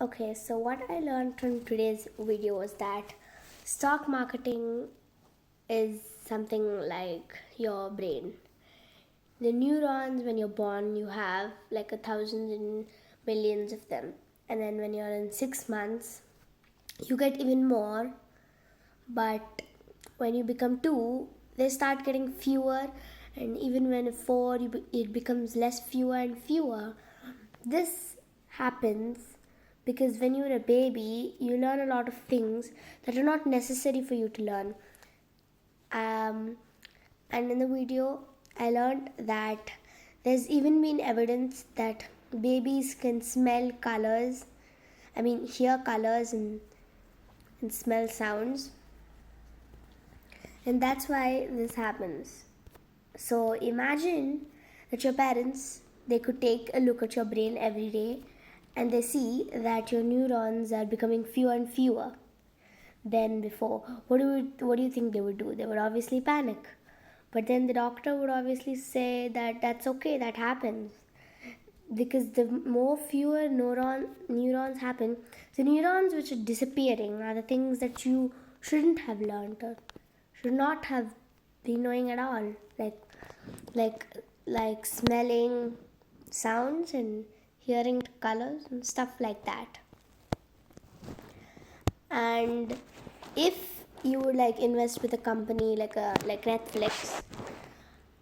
Okay, so what I learned from today's video is that stock marketing is something like your brain. The neurons, when you're born, you have like a thousand and millions of them. And then when you're in 6 months, you get even more. But when you become two, they start getting fewer. And even when four, it becomes less fewer and fewer. This happens because when you're a baby, you learn a lot of things that are not necessary for you to learn. Um, and in the video, I learned that there's even been evidence that babies can smell colors, hear colors and smell sounds, and that's why this happens. So imagine that your parents, they could take a look at your brain every day and they see that your neurons are becoming fewer and fewer than before. What do you think they would do? They would obviously panic. But then the doctor would obviously say that that's okay, that happens. Because the more fewer neurons happen, the neurons which are disappearing are the things that you shouldn't have learned or should not have been knowing at all. Like like smelling sounds and hearing colors and stuff like that. And if you would like invest with a company like Netflix,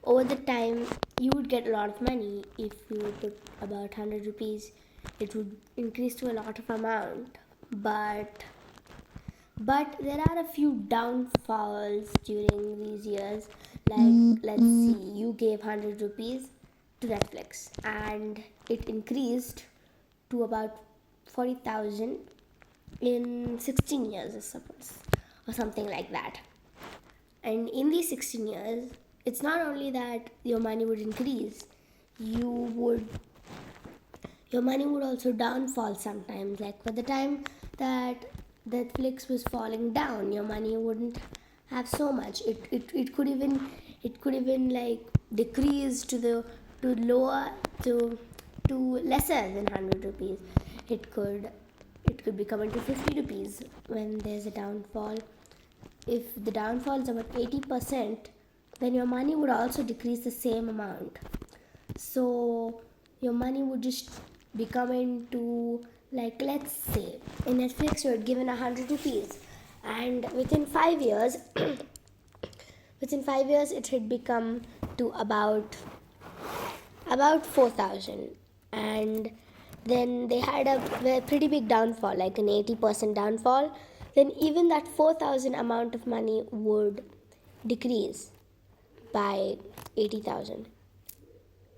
over the time you would get a lot of money. If you put about 100 rupees, it would increase to a lot of amount. But there are a few downfalls during these years. Like, let's see, you gave 100 rupees to Netflix and it increased to about 40,000 in 16 years, I suppose, or something like that. And in these 16 years, it's not only that your money would increase, you would your money would also downfall sometimes. Like by the time that Netflix was falling down, your money wouldn't have so much. It could even like decrease to lower to lesser than 100 rupees. It could become into 50 rupees when there's a downfall. If the downfall is about 80%, then your money would also decrease the same amount. So your money would just become into, like, let's say in Netflix you had given 100 rupees, and within 5 years it had become to about 4,000, and then they had a pretty big downfall, like an 80% downfall. Then even that 4,000 amount of money would decrease by 80,000.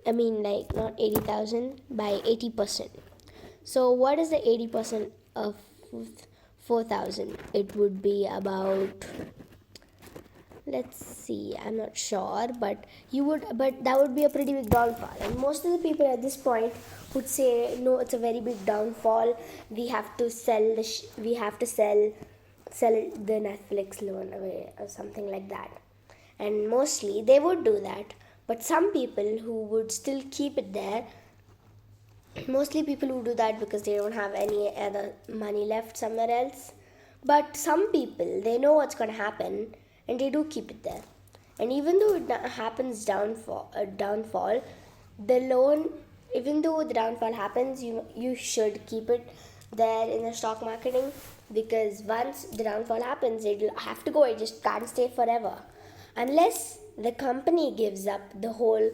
Like not 80,000, by 80%. So what is the 80% of 4,000? It would be about, let's see, I'm not sure, but that would be a pretty big downfall. And most of the people at this point would say, no, it's a very big downfall. We have to sell the Netflix loan away or something like that. And mostly they would do that. But some people who would still keep it there, mostly people who do that because they don't have any other money left somewhere else. But some people, they know what's going to happen and they do keep it there. And even though it happens downfall, the loan, even though the downfall happens, you should keep it there in the stock marketing, because once the downfall happens, it'll have to go. It just can't stay forever, unless the company gives up the whole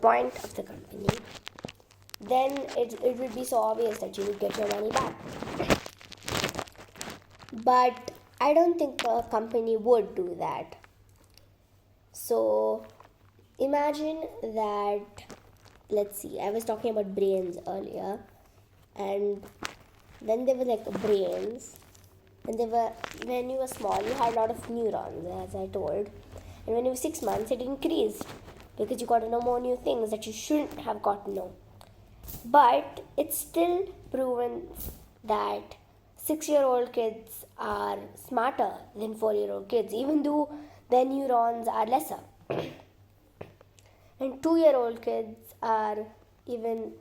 point of the company. Then it would be so obvious that you would get your money back. But I don't think a company would do that. So imagine that, let's see, I was talking about brains earlier, and then they were like brains, and when you were small, you had a lot of neurons, as I told, and when you were 6 months, it increased because you got to know more new things that you shouldn't have got to know. But it's still proven that 6-year-old kids are smarter than 4-year-old kids, even though their neurons are lesser. And 2-year-old kids are even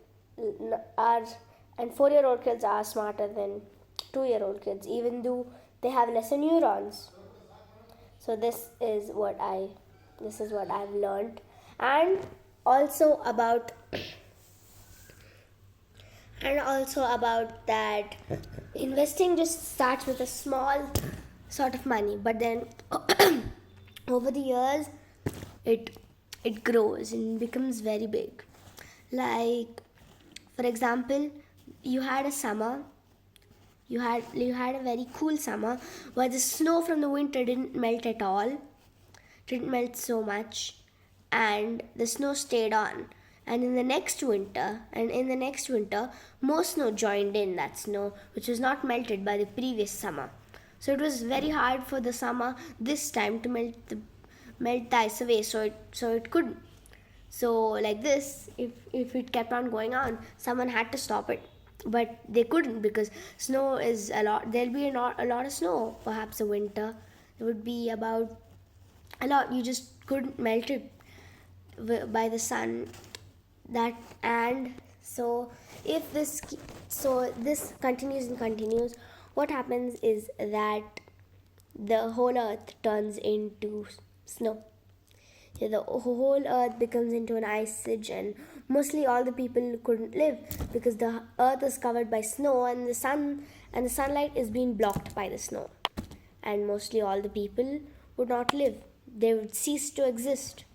are and 4-year-old kids are smarter than 2-year-old kids, even though they have lesser neurons. So this is what I've learned. And also about that investing just starts with a small sort of money, but then over the years it grows and becomes very big. Like, for example, you had a summer, you had a very cool summer where the snow from the winter didn't melt at all, didn't melt so much, and the snow stayed on. And in the next winter, more snow joined in that snow, which was not melted by the previous summer. So it was very hard for the summer this time to melt the ice away. So it couldn't. So like this, if it kept on going on, someone had to stop it. But they couldn't, because snow is a lot. There'll be a lot of snow. Perhaps a winter. It would be about a lot. You just couldn't melt it by the sun. That and so if this continues and continues, what happens is that the whole earth turns into snow. Yeah, the whole earth becomes into an ice age, and mostly all the people couldn't live because the earth is covered by snow, and the sunlight is being blocked by the snow, and mostly all the people would not live. They would cease to exist.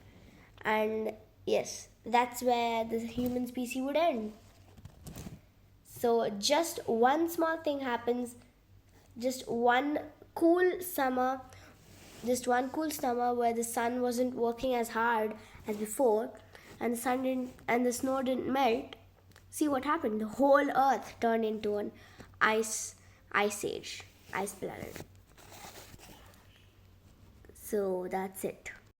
And yes, that's where the human species would end. So just one small thing happens, just one cool summer where the sun wasn't working as hard as before, and the snow didn't melt. See what happened? The whole earth turned into an ice age, ice planet. So that's it.